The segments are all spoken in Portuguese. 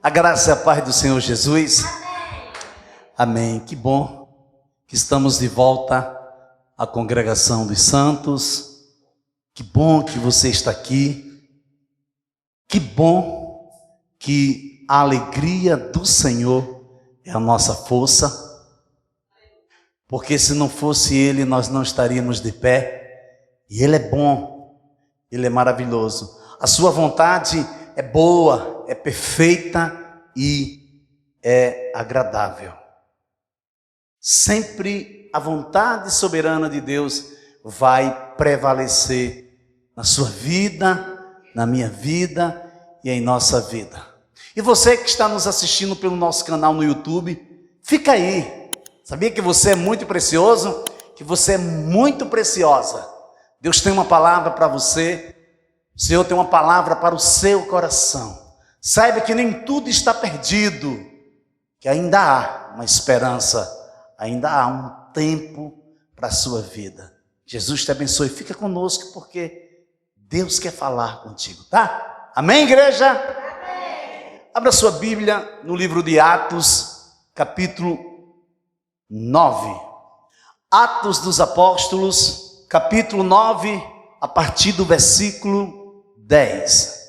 A graça e a paz do Senhor Jesus. Amém. Que bom que estamos de volta à congregação dos santos. Que bom que você está aqui. Que bom que a alegria do Senhor é a nossa força. Porque se não fosse Ele, nós não estaríamos de pé. E Ele é bom, Ele é maravilhoso. A sua vontade é boa, é perfeita e é agradável. Sempre a vontade soberana de Deus vai prevalecer na sua vida, na minha vida e em nossa vida. E você que está nos assistindo pelo nosso canal no YouTube, fica aí. Sabia que você é muito precioso? Que você é muito preciosa. Deus tem uma palavra para você. O Senhor tem uma palavra para o seu coração. Saiba que nem tudo está perdido, que ainda há uma esperança, ainda há um tempo para a sua vida. Jesus te abençoe. Fica conosco porque Deus quer falar contigo, tá? Amém, igreja? Amém. Abra sua Bíblia no livro de Atos, capítulo 9. Atos dos Apóstolos, capítulo 9, a partir do versículo 10.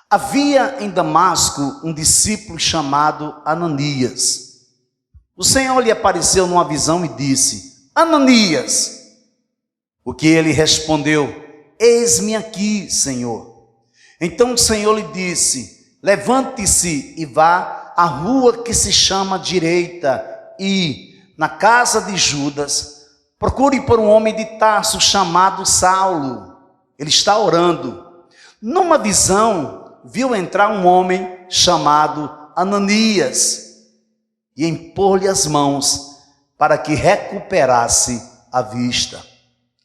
Havia em Damasco um discípulo chamado Ananias. O Senhor lhe apareceu numa visão e disse: Ananias. O que ele respondeu: Eis-me aqui, Senhor. Então o Senhor lhe disse: Levante-se e vá à rua que se chama Direita e, na casa de Judas, procure por um homem de Tarso chamado Saulo. Ele está orando. Numa visão, viu entrar um homem chamado Ananias e impor-lhe as mãos para que recuperasse a vista.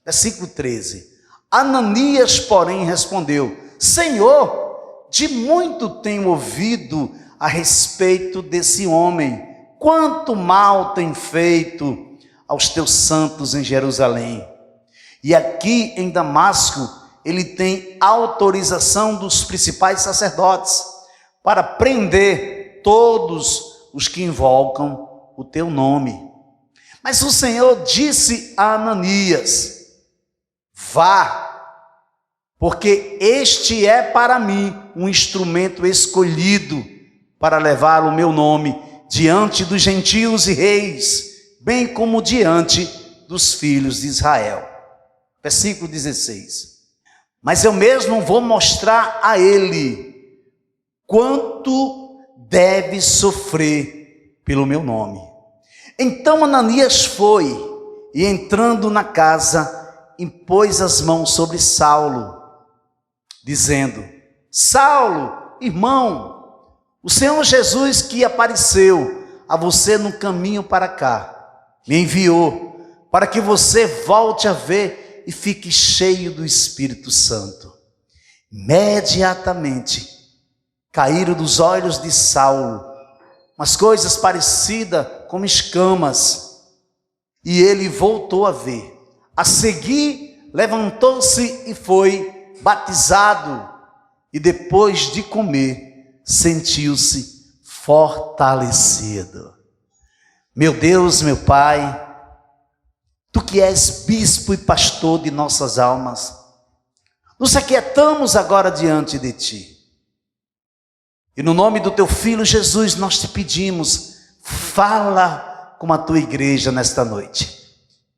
Versículo 13. Ananias, porém, respondeu: Senhor, de muito tenho ouvido a respeito desse homem. Quanto mal tem feito aos teus santos em Jerusalém. E aqui em Damasco, ele tem autorização dos principais sacerdotes para prender todos os que invocam o teu nome. Mas o Senhor disse a Ananias: vá, porque este é para mim um instrumento escolhido para levar o meu nome diante dos gentios e reis, bem como diante dos filhos de Israel. Versículo 16. Mas eu mesmo vou mostrar a ele quanto deve sofrer pelo meu nome. Então Ananias foi e, entrando na casa, impôs as mãos sobre Saulo, dizendo: Saulo, irmão, o Senhor Jesus que apareceu a você no caminho para cá, me enviou para que você volte a ver e fique cheio do Espírito Santo. Imediatamente caíram dos olhos de Saulo umas coisas parecidas com escamas, e ele voltou a ver. A seguir, levantou-se e foi batizado, e depois de comer, sentiu-se fortalecido. Meu Deus, meu Pai, Tu que és bispo e pastor de nossas almas, nos aquietamos agora diante de Ti. E no nome do Teu Filho Jesus nós te pedimos, fala com a Tua igreja nesta noite.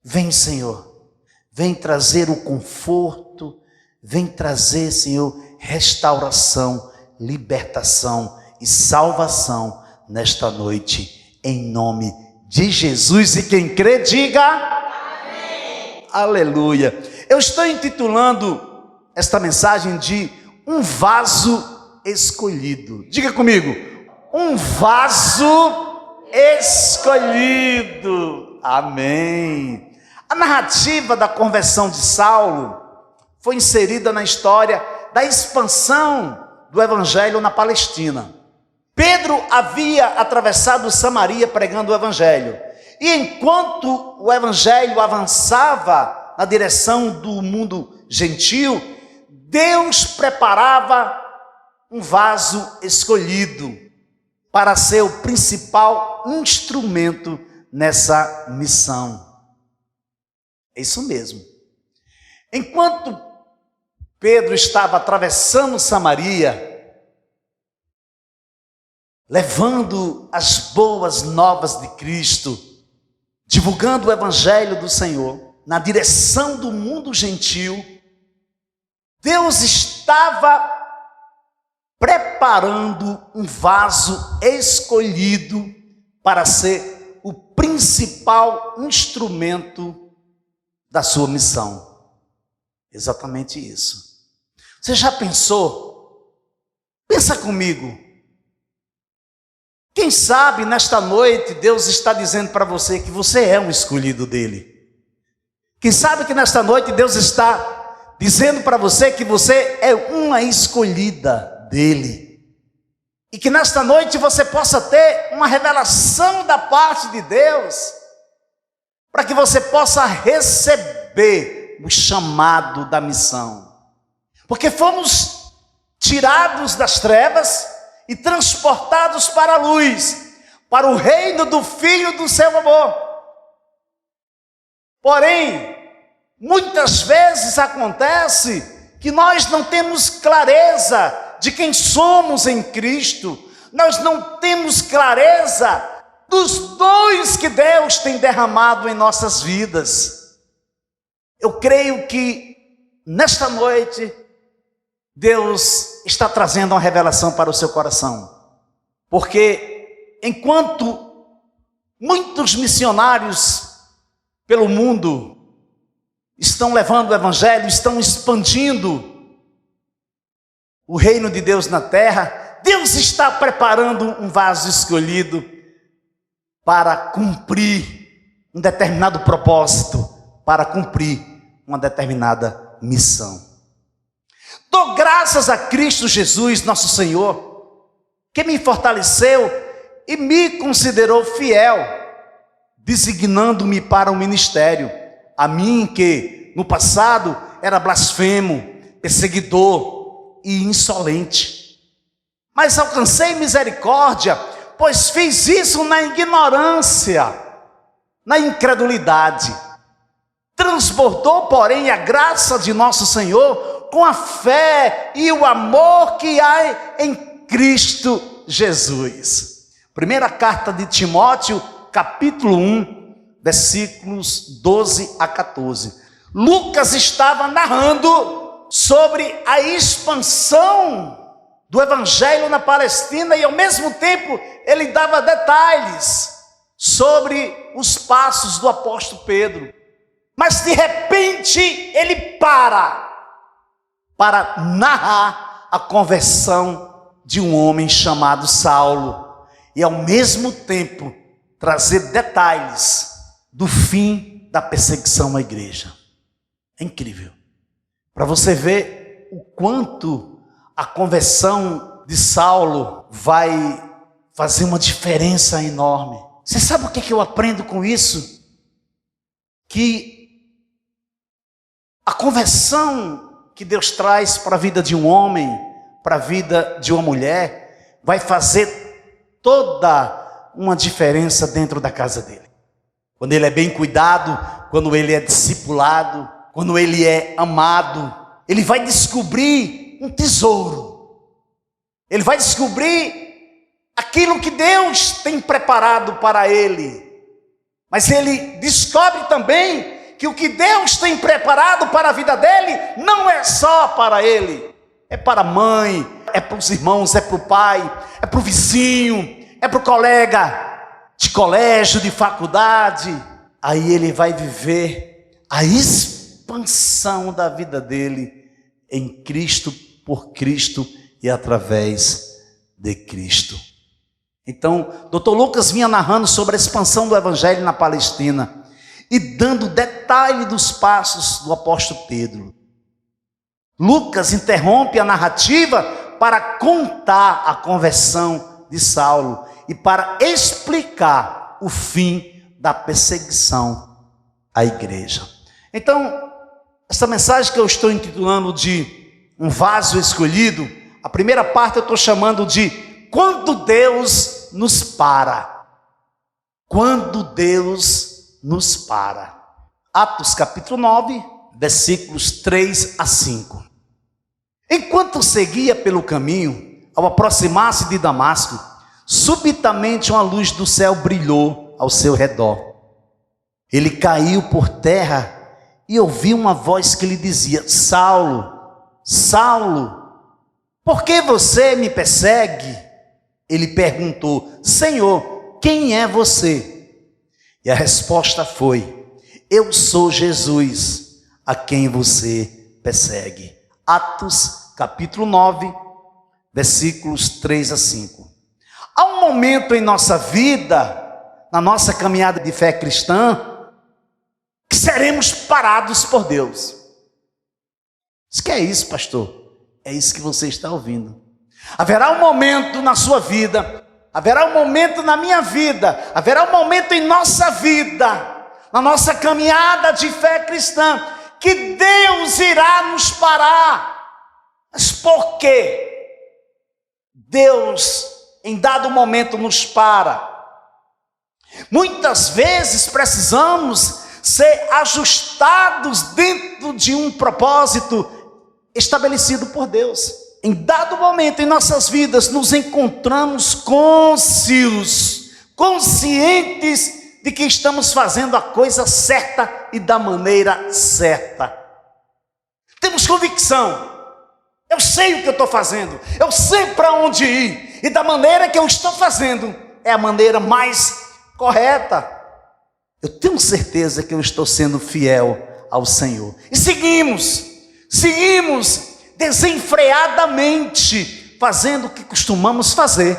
Vem, Senhor, vem trazer o conforto, vem trazer, Senhor, restauração, libertação e salvação nesta noite, em nome de Jesus. E quem crê, diga... Aleluia. Eu estou intitulando esta mensagem de um vaso escolhido. Diga comigo: um vaso escolhido. Amém. A narrativa da conversão de Saulo foi inserida na história da expansão do evangelho na Palestina. Pedro havia atravessado Samaria pregando o evangelho. E enquanto o evangelho avançava na direção do mundo gentil, Deus preparava um vaso escolhido. para ser o principal instrumento nessa missão. É isso mesmo. Enquanto Pedro estava atravessando Samaria, levando as boas novas de Cristo, divulgando o evangelho do Senhor, na direção do mundo gentil, Deus estava preparando um vaso escolhido para ser o principal instrumento da sua missão. Exatamente isso. Você já pensou? Pensa comigo. Quem sabe nesta noite Deus está dizendo para você que você é um escolhido dele. Quem sabe que nesta noite Deus está dizendo para você que você é uma escolhida dele. E que nesta noite você possa ter uma revelação da parte de Deus, para que você possa receber o chamado da missão. Porque fomos tirados das trevas e transportados para a luz, para o reino do Filho do seu amor. Porém, muitas vezes acontece que nós não temos clareza de quem somos em Cristo, nós não temos clareza dos dons que Deus tem derramado em nossas vidas. Eu creio que nesta noite Deus está trazendo uma revelação para o seu coração, porque enquanto muitos missionários pelo mundo estão levando o evangelho, estão expandindo o reino de Deus na terra, Deus está preparando um vaso escolhido para cumprir um determinado propósito, para cumprir uma determinada missão. Dou graças a Cristo Jesus, nosso Senhor, que me fortaleceu e me considerou fiel, designando-me para o ministério. A mim que no passado era blasfemo, perseguidor e insolente. Mas alcancei misericórdia, pois fiz isso na ignorância, na incredulidade. Transbordou, porém, a graça de nosso Senhor com a fé e o amor que há em Cristo Jesus. Primeira carta de Timóteo, capítulo 1, versículos 12 a 14. Lucas estava narrando sobre a expansão do evangelho na Palestina e ao mesmo tempo ele dava detalhes sobre os passos do apóstolo Pedro. Mas de repente ele para narrar a conversão de um homem chamado Saulo e ao mesmo tempo trazer detalhes do fim da perseguição à igreja. É incrível. Para você ver o quanto a conversão de Saulo vai fazer uma diferença enorme. Você sabe o que eu aprendo com isso? Que a conversão que Deus traz para a vida de um homem, para a vida de uma mulher, vai fazer toda uma diferença dentro da casa dele. Quando ele é bem cuidado, quando ele é discipulado, quando ele é amado, ele vai descobrir um tesouro. Ele vai descobrir aquilo que Deus tem preparado para ele. Mas ele descobre também que o que Deus tem preparado para a vida dele não é só para ele. É para a mãe, é para os irmãos, é para o pai, é para o vizinho, é para o colega de colégio, de faculdade. Aí ele vai viver a expansão da vida dele em Cristo, por Cristo e através de Cristo. Então, Dr. Lucas vinha narrando sobre a expansão do evangelho na Palestina e dando detalhe dos passos do apóstolo Pedro. Lucas interrompe a narrativa para contar a conversão de Saulo e para explicar o fim da perseguição à igreja. Então, essa mensagem que eu estou intitulando de um vaso escolhido, a primeira parte eu estou chamando de quando Deus nos para. Quando Deus nos para. Atos capítulo 9, versículos 3 a 5. Enquanto seguia pelo caminho, ao aproximar-se de Damasco, subitamente uma luz do céu brilhou ao seu redor. Ele caiu por terra e ouviu uma voz que lhe dizia: Saulo, Saulo, por que você me persegue? Ele perguntou: Senhor, quem é você? E a resposta foi: eu sou Jesus, a quem você persegue. Atos capítulo 9, versículos 3 a 5. Há um momento em nossa vida, na nossa caminhada de fé cristã, que seremos parados por Deus. Mas que é isso, pastor? É isso que você está ouvindo. Haverá um momento na sua vida, haverá um momento na minha vida, haverá um momento em nossa vida, na nossa caminhada de fé cristã, que Deus irá nos parar. Mas por quê? Deus, em dado momento, nos para. Muitas vezes precisamos ser ajustados dentro de um propósito estabelecido por Deus. Em dado momento em nossas vidas, nos encontramos conscientes de que estamos fazendo a coisa certa e da maneira certa. Temos convicção. Eu sei o que eu estou fazendo. Eu sei para onde ir. E da maneira que eu estou fazendo é a maneira mais correta. Eu tenho certeza que eu estou sendo fiel ao Senhor. E seguimos desenfreadamente, fazendo o que costumamos fazer,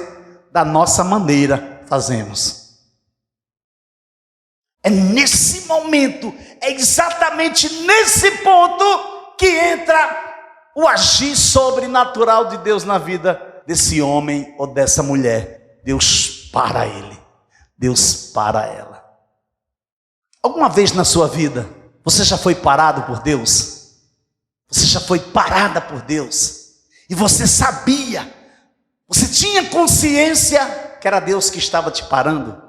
da nossa maneira fazemos. É nesse momento, é exatamente nesse ponto que entra o agir sobrenatural de Deus na vida desse homem ou dessa mulher. Deus para ele, Deus para ela. Alguma vez na sua vida, você já foi parado por Deus? Você já foi parada por Deus? E você sabia, você tinha consciência que era Deus que estava te parando?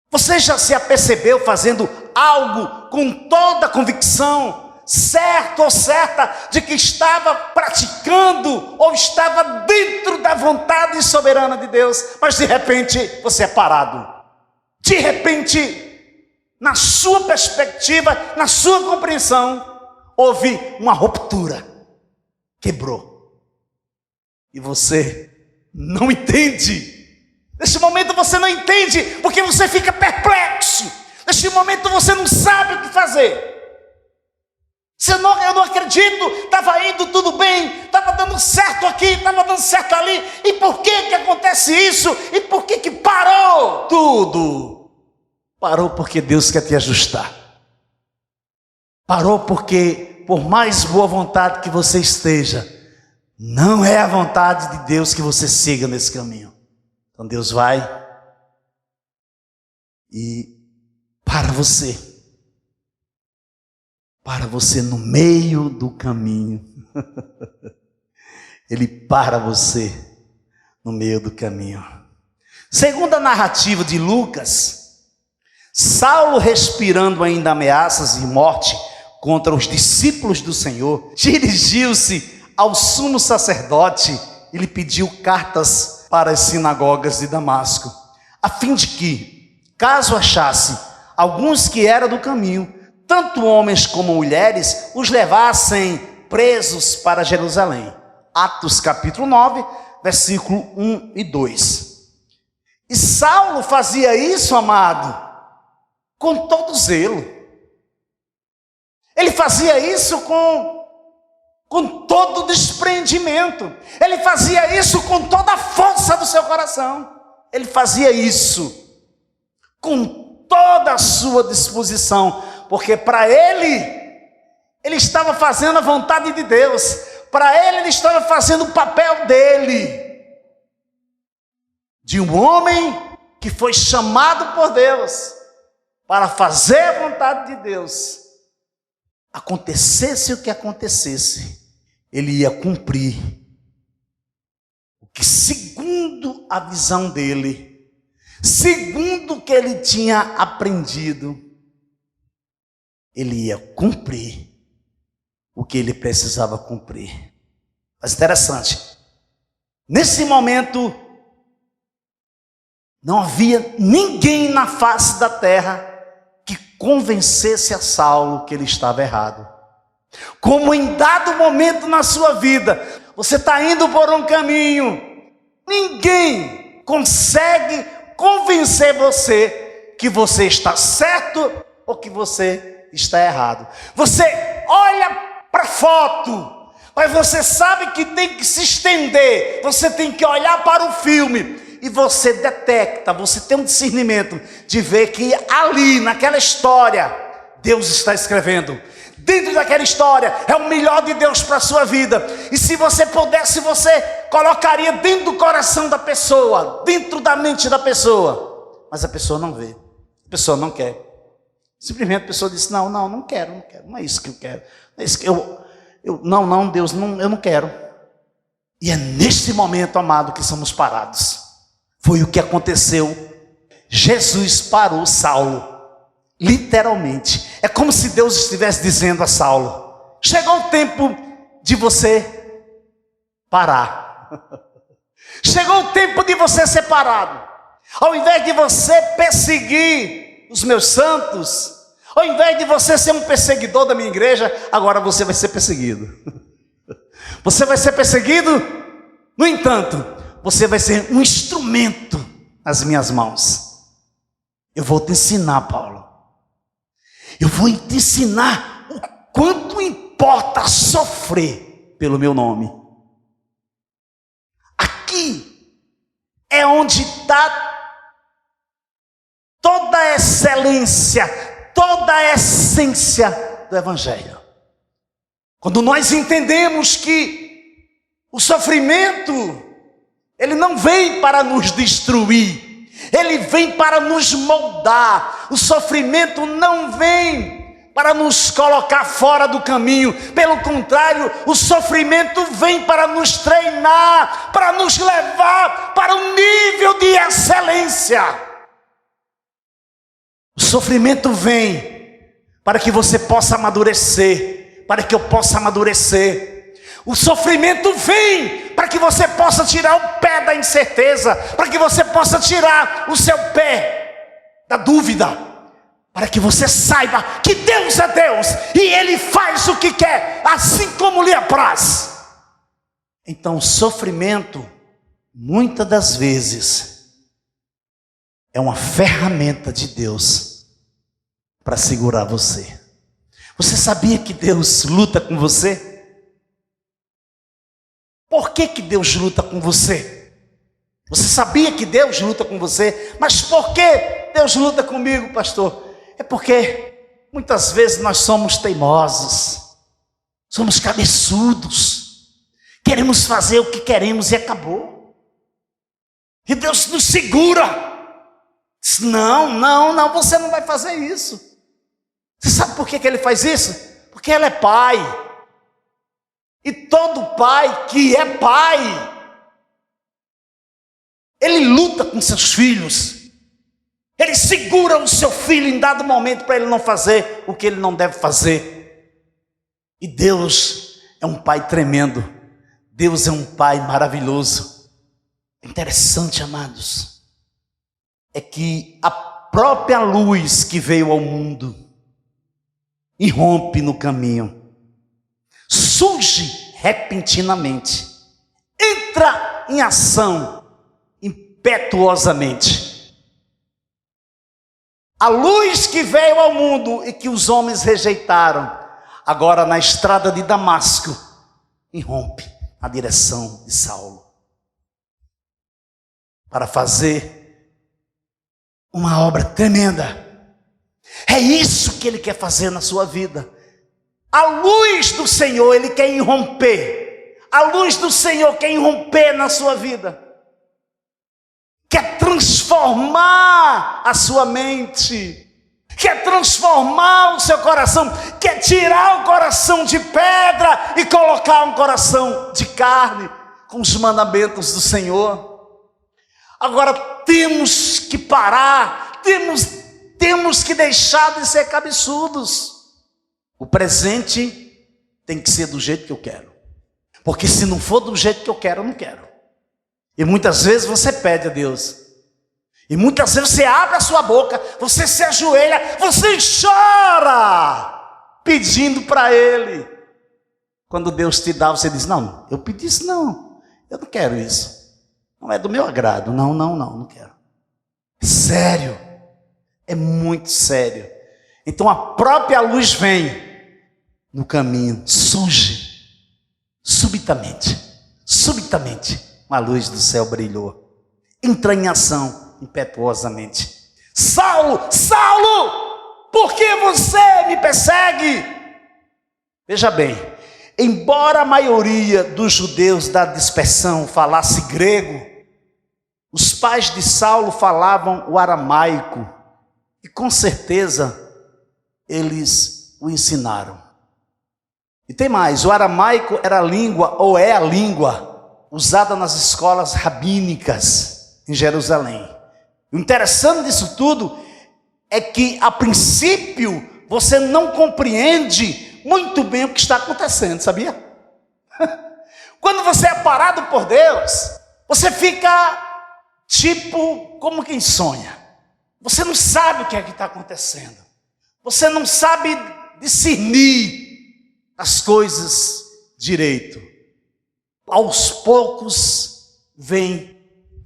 Você já se apercebeu fazendo algo com toda a convicção, certo ou certa, de que estava praticando ou estava dentro da vontade soberana de Deus, mas de repente você é parado. De repente, na sua perspectiva, na sua compreensão, houve uma ruptura, quebrou. E você não entende. Nesse momento você não entende, porque você fica perplexo. Nesse momento você não sabe o que fazer. Eu não acredito, estava indo tudo bem, estava dando certo aqui, estava dando certo ali. E por que acontece isso? E por que parou tudo? Parou porque Deus quer te ajustar. Parou porque, por mais boa vontade que você esteja, não é a vontade de Deus que você siga nesse caminho. Então Deus vai e para você no meio do caminho. Ele para você no meio do caminho. Segundo a narrativa de Lucas, Saulo, respirando ainda ameaças de morte contra os discípulos do Senhor, dirigiu-se ao sumo sacerdote e lhe pediu cartas para as sinagogas de Damasco, a fim de que, caso achasse alguns que eram do caminho, tanto homens como mulheres, os levassem presos para Jerusalém. Atos capítulo 9, versículo 1 e 2. E Saulo fazia isso, amado, com todo zelo. Ele fazia isso com todo desprendimento. Ele fazia isso com toda a força do seu coração. Ele fazia isso com toda a sua disposição, porque para ele estava fazendo a vontade de Deus. Para ele estava fazendo o papel dele, de um homem que foi chamado por Deus para fazer a vontade de Deus. Acontecesse o que acontecesse, ele ia cumprir o que, segundo segundo a visão dele, segundo o que ele tinha aprendido, ele ia cumprir o que ele precisava cumprir. Mas interessante, nesse momento, não havia ninguém na face da terra que convencesse a Saulo que ele estava errado. Como em dado momento na sua vida, você está indo por um caminho, ninguém consegue convencer você que você está certo ou que você está errado. Você olha para a foto, mas você sabe que tem que se estender, você tem que olhar para o filme, e você detecta, você tem um discernimento de ver que ali, naquela história, Deus está escrevendo. Dentro daquela história, é o melhor de Deus para a sua vida. E se você pudesse, você colocaria dentro do coração da pessoa, dentro da mente da pessoa. Mas a pessoa não vê, a pessoa não quer. Simplesmente a pessoa diz, não quero, não é isso que eu quero. Não é isso que não, Deus, eu não quero. E é neste momento, amado, que somos parados. Foi o que aconteceu. Jesus parou Saulo, literalmente. É como se Deus estivesse dizendo a Saulo, chegou o tempo de você parar. Chegou o tempo de você ser parado. Ao invés de você perseguir os meus santos, ao invés de você ser um perseguidor da minha igreja, agora você vai ser perseguido. Você vai ser perseguido, no entanto, você vai ser um instrumento nas minhas mãos. Eu vou te ensinar, Paulo. Eu vou te ensinar o quanto importa sofrer pelo meu nome. Aqui é onde está toda a excelência, toda a essência do Evangelho. Quando nós entendemos que o sofrimento, ele não vem para nos destruir, ele vem para nos moldar. O sofrimento não vem para nos colocar fora do caminho, pelo contrário, o sofrimento vem para nos treinar, para nos levar para um nível de excelência. O sofrimento vem para que você possa amadurecer, para que eu possa amadurecer. O sofrimento vem para que você possa tirar o pé da incerteza, para que você possa tirar o seu pé da dúvida, para que você saiba que Deus é Deus e Ele faz o que quer, assim como lhe apraz. Então o sofrimento, muitas das vezes, é uma ferramenta de Deus para segurar você. Você sabia que Deus luta com você? Por que Deus luta com você? Você sabia que Deus luta com você? Mas por que Deus luta comigo, pastor? É porque muitas vezes nós somos teimosos, somos cabeçudos, queremos fazer o que queremos e acabou. E Deus nos segura. Diz, não, você não vai fazer isso. Você sabe por que Ele faz isso? Porque Ele é Pai. E todo pai que é pai, ele luta com seus filhos. Ele segura o seu filho em dado momento para ele não fazer o que ele não deve fazer. E Deus é um pai tremendo. Deus é um pai maravilhoso. Interessante, amados, é que a própria luz que veio ao mundo irrompe no caminho. Surge repentinamente, entra em ação impetuosamente. A luz que veio ao mundo e que os homens rejeitaram, agora na estrada de Damasco, irrompe na direção de Saulo, para fazer uma obra tremenda. É isso que ele quer fazer na sua vida. A luz do Senhor, Ele quer irromper. A luz do Senhor quer irromper na sua vida. Quer transformar a sua mente. Quer transformar o seu coração. Quer tirar o coração de pedra e colocar um coração de carne, com os mandamentos do Senhor. Agora temos que parar, temos que deixar de ser cabeçudos. O presente tem que ser do jeito que eu quero. Porque se não for do jeito que eu quero, eu não quero. E muitas vezes você pede a Deus. E muitas vezes você abre a sua boca, você se ajoelha, você chora, pedindo para Ele. Quando Deus te dá, você diz, não, eu pedi isso não, eu não quero isso. Não é do meu agrado, não quero. Sério, é muito sério. Então a própria luz vem no caminho, surge, subitamente, uma luz do céu brilhou, entra em ação impetuosamente. Saulo, por que você me persegue? Veja bem, embora a maioria dos judeus da dispersão falasse grego, os pais de Saulo falavam o aramaico, e com certeza eles o ensinaram. E tem mais, o aramaico era a língua, ou é a língua, usada nas escolas rabínicas em Jerusalém. O interessante disso tudo é que, a princípio, você não compreende muito bem o que está acontecendo, sabia? Quando você é parado por Deus, você fica tipo como quem sonha. Você não sabe o que é que está acontecendo. Você não sabe discernir as coisas direito. Aos poucos vem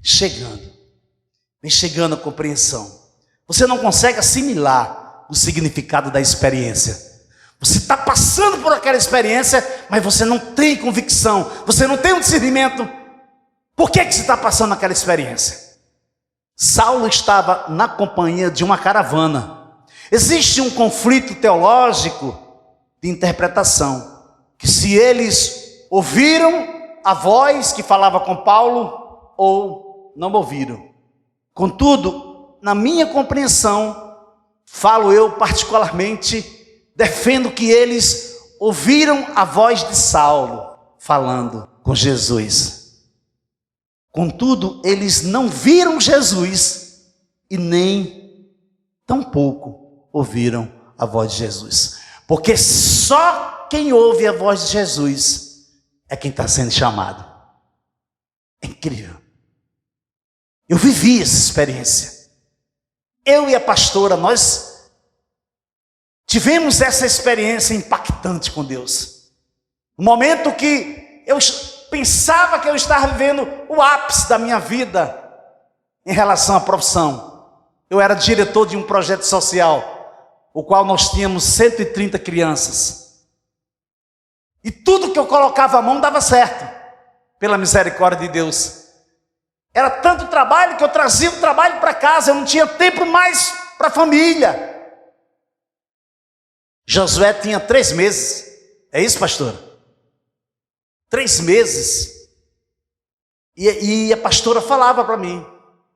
chegando a compreensão. Você não consegue assimilar o significado da experiência. Você está passando por aquela experiência, mas você não tem convicção, você não tem um discernimento. Por que você está passando aquela experiência? Saulo estava na companhia de uma caravana. Existe um conflito teológico de interpretação, que se eles ouviram a voz que falava com Paulo ou não ouviram. Contudo, na minha compreensão, falo eu particularmente, defendo que eles ouviram a voz de Saulo falando com Jesus. Contudo, eles não viram Jesus e nem tampouco ouviram a voz de Jesus. Porque só quem ouve a voz de Jesus é quem está sendo chamado. É incrível. Eu vivi essa experiência. Eu e a pastora, nós tivemos essa experiência impactante com Deus. No momento que eu pensava que eu estava vivendo o ápice da minha vida em relação à profissão. Eu era diretor de um projeto social, o qual nós tínhamos 130 crianças. E tudo que eu colocava a mão dava certo, pela misericórdia de Deus. Era tanto trabalho que eu trazia o trabalho para casa, eu não tinha tempo mais para a família. Josué tinha 3 meses, é isso, pastor? 3 meses, e a pastora falava para mim,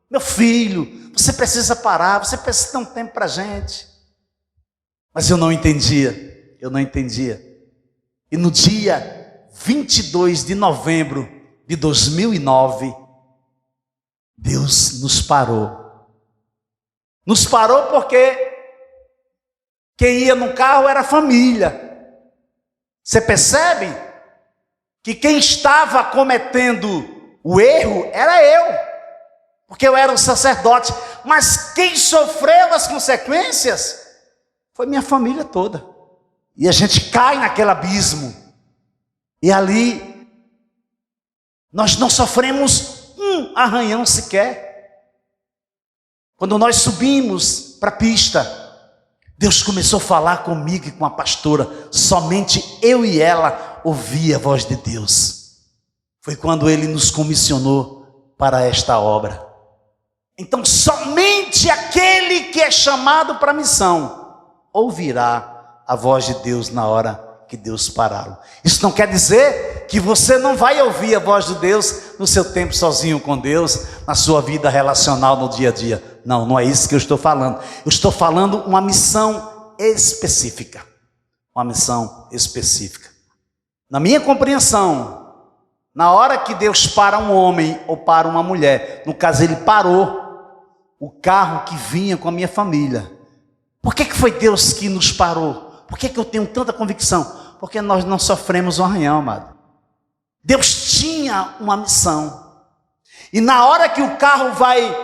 meu filho, você precisa parar, você precisa ter um tempo para a gente. Mas eu não entendia. E no dia 22 de novembro de 2009, Deus nos parou. Nos parou porque quem ia no carro era a família. Você percebe? Que quem estava cometendo o erro era eu, porque eu era um sacerdote, mas quem sofreu as consequências foi minha família toda. E a gente cai naquele abismo, e ali nós não sofremos um arranhão sequer. Quando nós subimos para a pista, Deus começou a falar comigo e com a pastora, somente eu e ela ouvia a voz de Deus. Foi quando Ele nos comissionou para esta obra. Então somente aquele que é chamado para a missão ouvirá a voz de Deus na hora que Deus pará-lo. Isso não quer dizer que você não vai ouvir a voz de Deus no seu tempo sozinho com Deus, na sua vida relacional no dia a dia. Não, não é isso que eu estou falando. Eu estou falando uma missão específica. Uma missão específica. Na minha compreensão, Na hora que Deus para um homem ou para uma mulher, no caso ele parou o carro que vinha com a minha família. Por que foi Deus que nos parou? Por que eu tenho tanta convicção? Porque nós não sofremos um arranhão, amado. Deus tinha uma missão. E na hora que o carro vai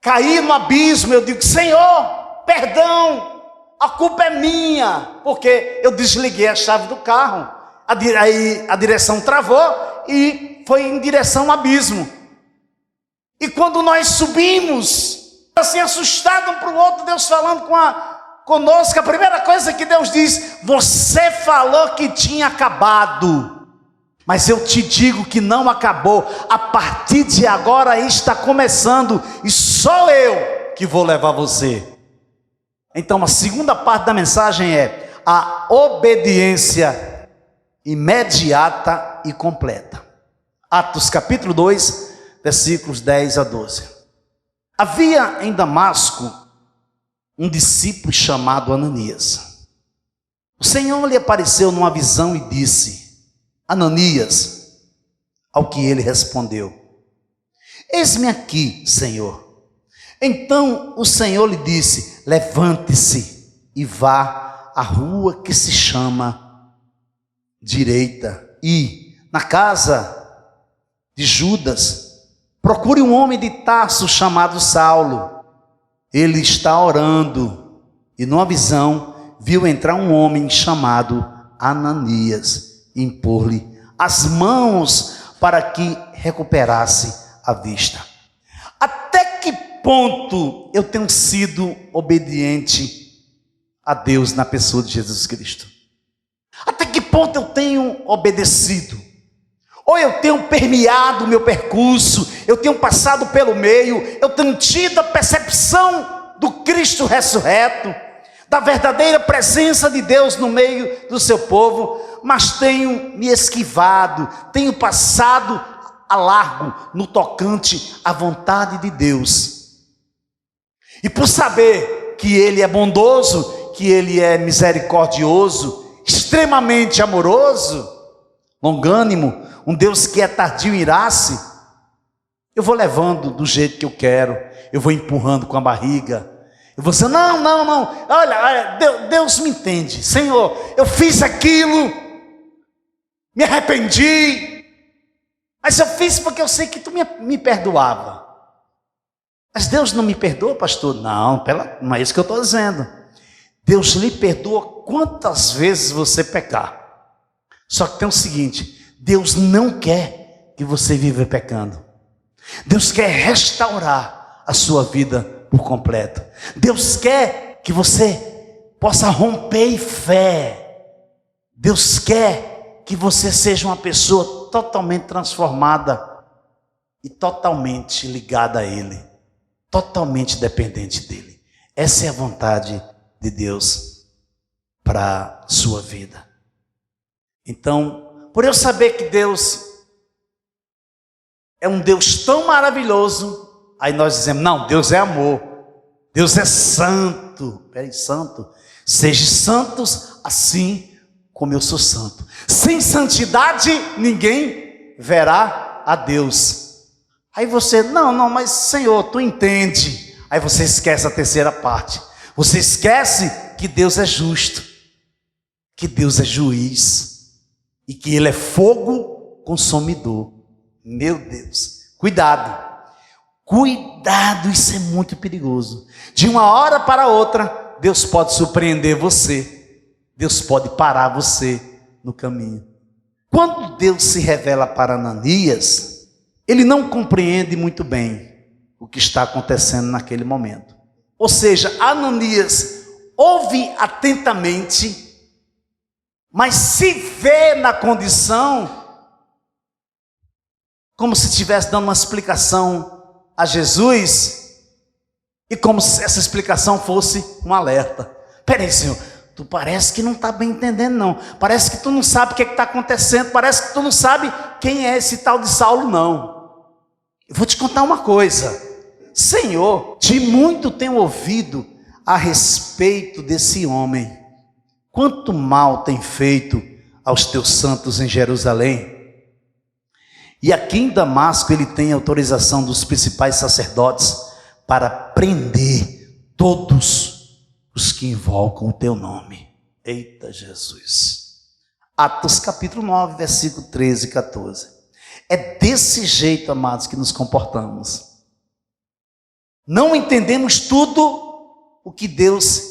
cair no abismo, eu digo: Senhor, perdão, a culpa é minha, porque eu desliguei a chave do carro. Aí a direção travou e foi em direção ao abismo. E quando nós subimos, assim, assustado um para o outro, Deus falando conosco, a primeira coisa que Deus diz: você falou que tinha acabado, mas eu te digo que não acabou. A partir de agora está começando, e sou eu que vou levar você. Então a segunda parte da mensagem é a obediência imediata e completa. Atos capítulo 2, versículos 10 a 12. Havia em Damasco um discípulo chamado Ananias. O Senhor lhe apareceu numa visão e disse: Ananias. Ao que ele respondeu: eis-me aqui, Senhor. Então o Senhor lhe disse: levante-se e vá à rua que se chama Direita, e na casa de Judas procure um homem de Tarso chamado Saulo. Ele está orando. E numa visão viu entrar um homem chamado Ananias e impor-lhe as mãos para que recuperasse a vista. Até que ponto eu tenho sido obediente a Deus na pessoa de Jesus Cristo? Até que ponto eu tenho obedecido? Ou eu tenho permeado o meu percurso, eu tenho passado pelo meio, eu tenho tido a percepção do Cristo ressurreto, da verdadeira presença de Deus no meio do seu povo, mas tenho me esquivado, tenho passado a largo no tocante à vontade de Deus. E por saber que Ele é bondoso, que Ele é misericordioso, extremamente amoroso, longânimo, um Deus que é tardio em irar-se, eu vou levando do jeito que eu quero, eu vou empurrando com a barriga, eu vou dizendo: não, olha, Deus me entende, Senhor, eu fiz aquilo, me arrependi, mas eu fiz porque eu sei que tu me perdoava. Mas Deus não me perdoa, pastor? Não é isso que eu estou dizendo. Deus lhe perdoa quantas vezes você pecar. Só que tem o seguinte: Deus não quer que você viva pecando. Deus quer restaurar a sua vida por completo. Deus quer que você possa romper em fé. Deus quer que você seja uma pessoa totalmente transformada e totalmente ligada a Ele, totalmente dependente dEle. Essa é a vontade de Deus para a sua vida. Então, por eu saber que Deus é um Deus tão maravilhoso, aí nós dizemos: não, Deus é amor, Deus é santo. Peraí, santo? Sejam santos assim como eu sou santo. Sem santidade ninguém verá a Deus. Aí você: não, mas Senhor, tu entende. Aí você esquece a terceira parte. Você esquece que Deus é justo, que Deus é juiz e que Ele é fogo consumidor. Meu Deus, cuidado, isso é muito perigoso. De uma hora para outra, Deus pode surpreender você, Deus pode parar você no caminho. Quando Deus se revela para Ananias, ele não compreende muito bem o que está acontecendo naquele momento. Ou seja, Ananias ouve atentamente, mas se vê na condição como se estivesse dando uma explicação a Jesus, e como se essa explicação fosse um alerta. Peraí, Senhor, tu parece que não está bem entendendo não, parece que tu não sabe o que está acontecendo, parece que tu não sabe quem é esse tal de Saulo não. Eu vou te contar uma coisa: Senhor, de muito tenho ouvido a respeito desse homem, quanto mal tem feito aos teus santos em Jerusalém. E aqui em Damasco ele tem autorização dos principais sacerdotes para prender todos os que invocam o teu nome. Eita Jesus! Atos capítulo 9, versículo 13 e 14. É desse jeito, amados, que nos comportamos. Não entendemos tudo o que Deus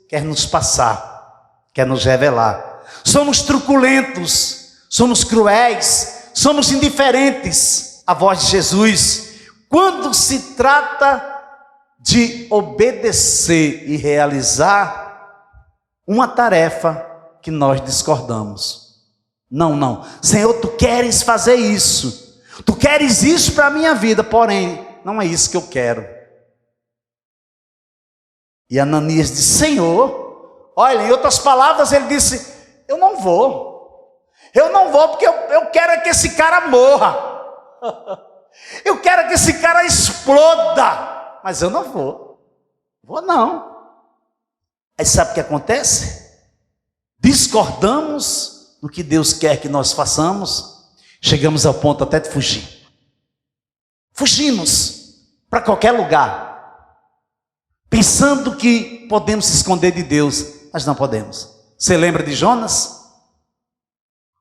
quer nos passar, quer nos revelar. Somos truculentos, somos cruéis, somos indiferentes à voz de Jesus. Quando se trata de obedecer e realizar uma tarefa que nós discordamos. Não. Senhor, tu queres fazer isso. Tu queres isso para a minha vida, porém, não é isso que eu quero. E Ananias disse, Senhor, olha, em outras palavras, ele disse, eu não vou porque eu quero que esse cara morra, eu quero que esse cara exploda, mas eu não vou não. Aí sabe o que acontece? Discordamos do que Deus quer que nós façamos, chegamos ao ponto até de fugir. Fugimos para qualquer lugar, pensando que podemos se esconder de Deus, mas não podemos. Você lembra de Jonas?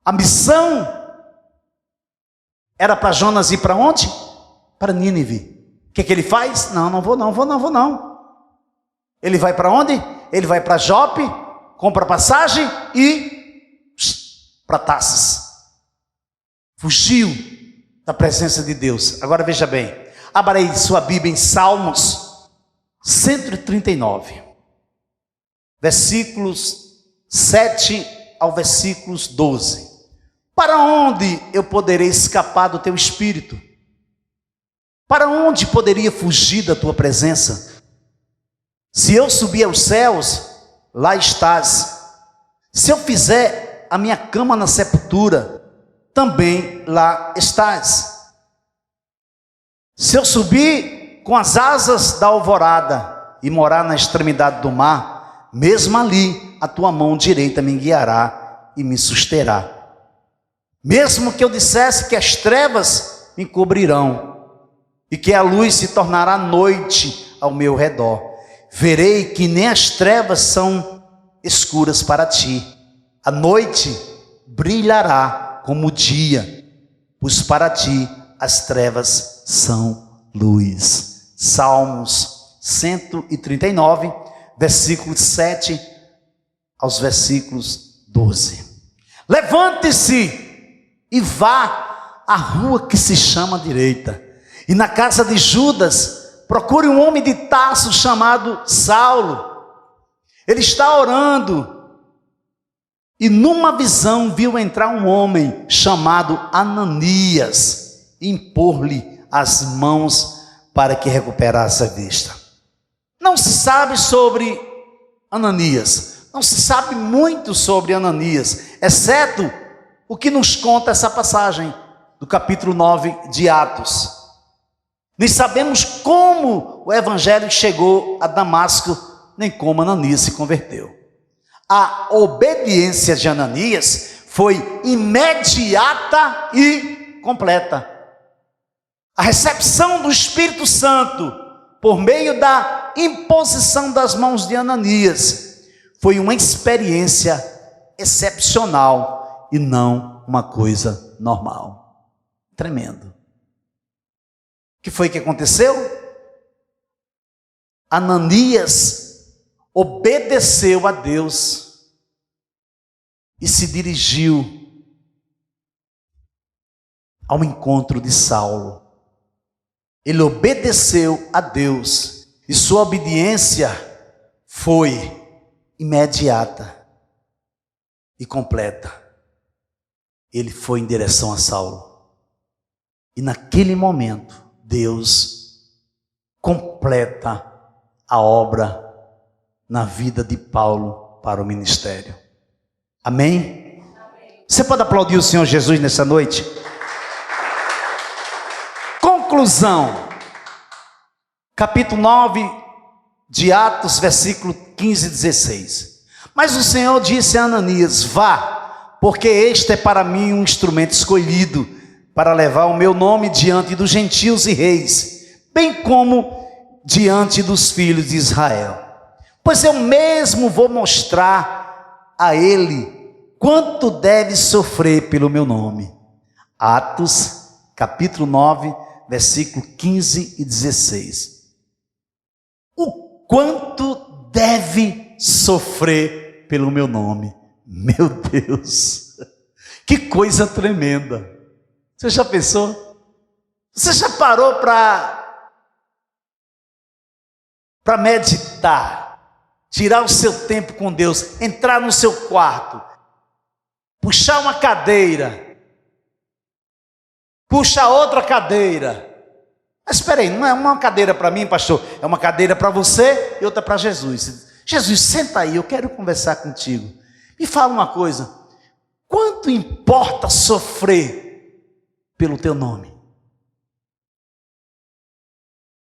A missão era para Jonas ir para onde? Para Nínive. O que ele faz? Não vou não. Ele vai para onde? Ele vai para Jope, compra passagem e para Tarsis. Fugiu da presença de Deus. Agora veja bem, abra aí sua Bíblia em Salmos 139, versículos 7 ao versículos 12. Para onde eu poderei escapar do teu espírito? Para onde poderia fugir da tua presença? Se eu subir aos céus, lá estás. Se eu fizer a minha cama na sepultura, também lá estás. Se eu subir com as asas da alvorada e morar na extremidade do mar, mesmo ali a tua mão direita me guiará e me susterá. Mesmo que eu dissesse que as trevas me cobrirão e que a luz se tornará noite ao meu redor, verei que nem as trevas são escuras para ti. A noite brilhará como o dia, pois para ti as trevas são luz. Salmos 139, versículos 7 aos versículos 12. Levante-se e vá à rua que se chama direita, e na casa de Judas procure um homem de Tarso chamado Saulo. Ele está orando, e numa visão viu entrar um homem chamado Ananias, e impor-lhe as mãos para que recuperasse a vista. Não se sabe sobre Ananias, não se sabe muito sobre Ananias, exceto o que nos conta essa passagem do capítulo 9 de Atos. Nem sabemos como o evangelho chegou a Damasco, nem como Ananias se converteu. A obediência de Ananias foi imediata e completa. A recepção do Espírito Santo, por meio da imposição das mãos de Ananias, foi uma experiência excepcional e não uma coisa normal. Tremendo. O que foi que aconteceu? Ananias obedeceu a Deus e se dirigiu ao encontro de Saulo. Ele obedeceu a Deus e sua obediência foi imediata e completa. Ele foi em direção a Saulo. E naquele momento, Deus completa a obra na vida de Paulo para o ministério. Amém? Você pode aplaudir o Senhor Jesus nessa noite? Conclusão. Capítulo 9 de Atos, versículo 15 e 16. Mas o Senhor disse a Ananias: vá, porque este é para mim um instrumento escolhido para levar o meu nome diante dos gentios e reis, bem como diante dos filhos de Israel. Pois eu mesmo vou mostrar a ele quanto deve sofrer pelo meu nome. Atos, capítulo 9, versículo 15 e 16. O quanto deve sofrer pelo meu nome. Meu Deus, que coisa tremenda. Você já pensou? Você já parou para meditar, tirar o seu tempo com Deus, entrar no seu quarto, puxar uma cadeira, puxar outra cadeira? Mas espera aí, não é uma cadeira para mim, pastor, é uma cadeira para você e outra para Jesus. Jesus, senta aí, eu quero conversar contigo. Me fala uma coisa, quanto importa sofrer pelo teu nome?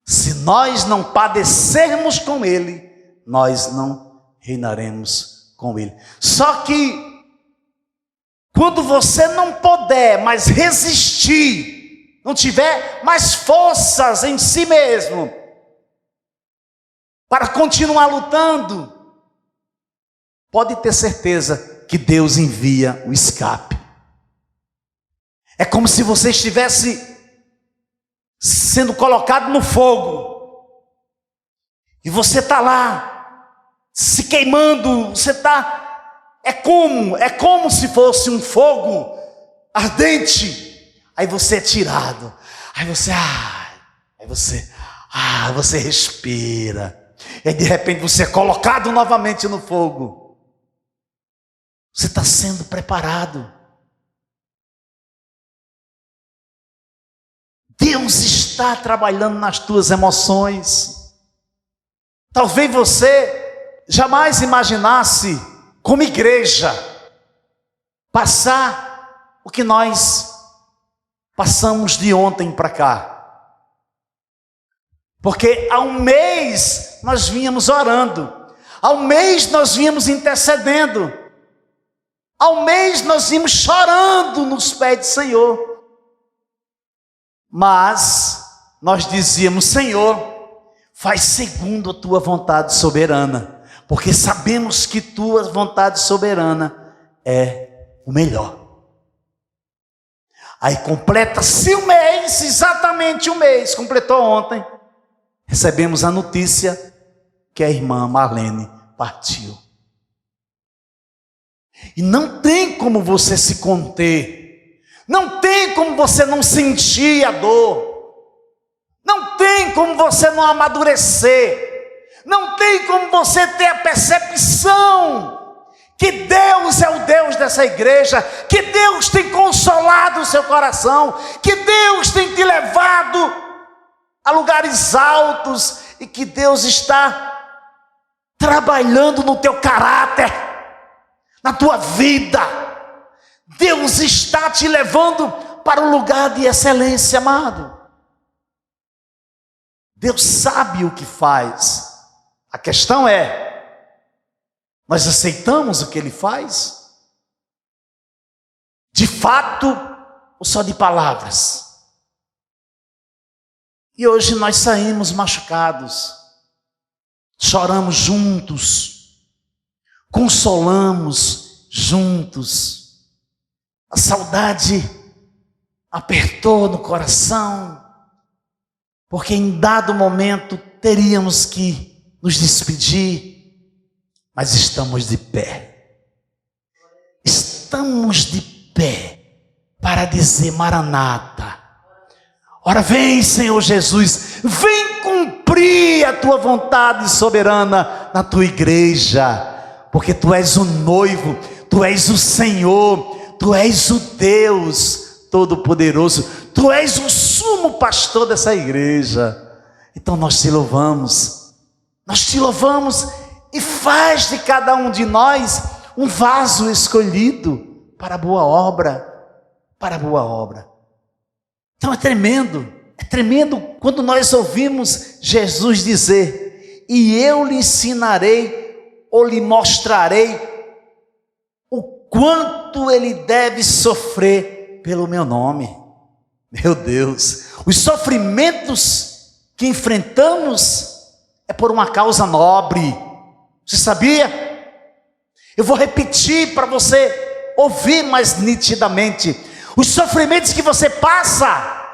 Se nós não padecermos com ele, nós não reinaremos com ele. Só que quando você não puder mais resistir, não tiver mais forças em si mesmo para continuar lutando, pode ter certeza que Deus envia o escape. É como se você estivesse sendo colocado no fogo e você está lá se queimando, você está, é como se fosse um fogo ardente. Aí você é tirado, você respira, e aí de repente você é colocado novamente no fogo. Você está sendo preparado. Deus está trabalhando nas tuas emoções. Talvez você jamais imaginasse, como igreja, passar o que nós passamos de ontem para cá. Porque há um mês nós vínhamos orando, há um mês nós vínhamos intercedendo, há um mês nós vínhamos chorando nos pés do Senhor. Mas nós dizíamos: Senhor, faz segundo a tua vontade soberana, porque sabemos que tua vontade soberana é o melhor. Aí completa-se o mês, exatamente o mês, completou ontem, recebemos a notícia que a irmã Marlene partiu. E não tem como você se conter, não tem como você não sentir a dor, não tem como você não amadurecer, não tem como você ter a percepção que Deus é o Deus dessa igreja, que Deus tem consolado o seu coração, que Deus tem te levado a lugares altos e que Deus está trabalhando no teu caráter, na tua vida. Deus está te levando para um lugar de excelência, amado. Deus sabe o que faz. A questão é, nós aceitamos o que Ele faz? De fato, ou só de palavras? E hoje nós saímos machucados, choramos juntos, consolamos juntos. A saudade apertou no coração, porque em dado momento teríamos que nos despedir, mas estamos de pé. Estamos de pé para dizer: Maranata. Ora vem, Senhor Jesus, vem cumprir a tua vontade soberana na tua igreja, porque tu és o noivo, tu és o Senhor, tu és o Deus Todo-Poderoso, tu és o sumo pastor dessa igreja. Então nós te louvamos e faz de cada um de nós um vaso escolhido para a boa obra, Então é tremendo quando nós ouvimos Jesus dizer: e eu lhe ensinarei ou lhe mostrarei o quanto ele deve sofrer pelo meu nome. Meu Deus, os sofrimentos que enfrentamos é por uma causa nobre. Você sabia? Eu vou repetir para você ouvir mais nitidamente. Os sofrimentos que você passa,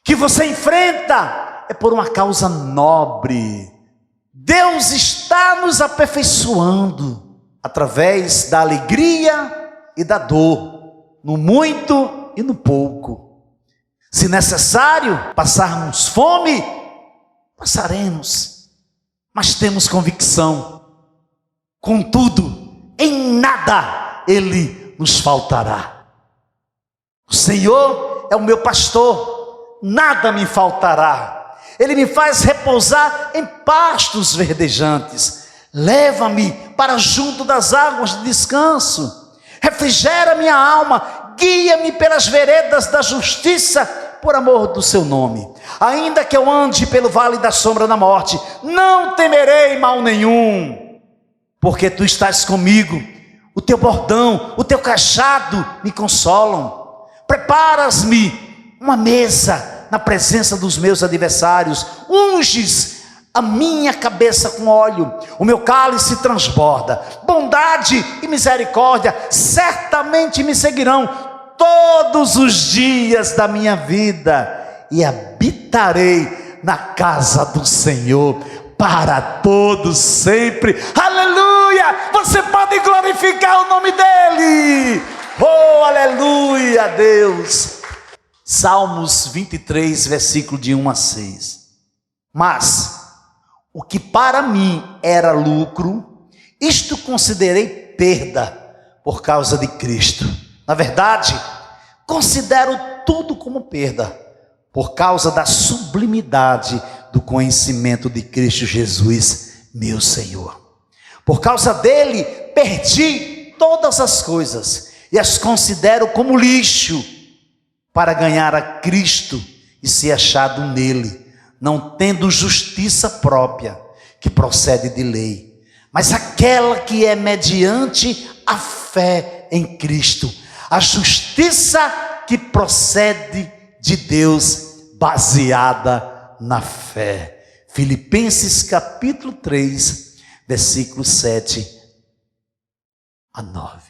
que você enfrenta, é por uma causa nobre. Deus está nos aperfeiçoando através da alegria e da dor, no muito e no pouco. Se necessário passarmos fome, passaremos, mas temos convicção. Contudo, em nada Ele nos faltará. O Senhor é o meu pastor, nada me faltará. Ele me faz repousar em pastos verdejantes. Leva-me para junto das águas de descanso. Refrigera minha alma, guia-me pelas veredas da justiça, por amor do seu nome. Ainda que eu ande pelo vale da sombra da morte, não temerei mal nenhum, porque tu estás comigo. O teu bordão, o teu cajado me consolam. Preparas-me uma mesa na presença dos meus adversários. Unges a minha cabeça com óleo, o meu cálice transborda. Bondade e misericórdia certamente me seguirão todos os dias da minha vida, e habitarei na casa do Senhor para todos sempre. Aleluia! Você pode glorificar o nome dele. Oh, aleluia, Deus. Salmos 23, versículo de 1 a 6. Mas o que para mim era lucro, isto considerei perda por causa de Cristo. Na verdade, considero tudo como perda, por causa da sublimidade do conhecimento de Cristo Jesus, meu Senhor. Por causa dele, perdi todas as coisas e as considero como lixo, para ganhar a Cristo e ser achado nele, não tendo justiça própria, que procede de lei, mas aquela que é mediante a fé em Cristo, a justiça que procede de Deus, baseada na fé. Filipenses capítulo 3, versículos 7 a 9.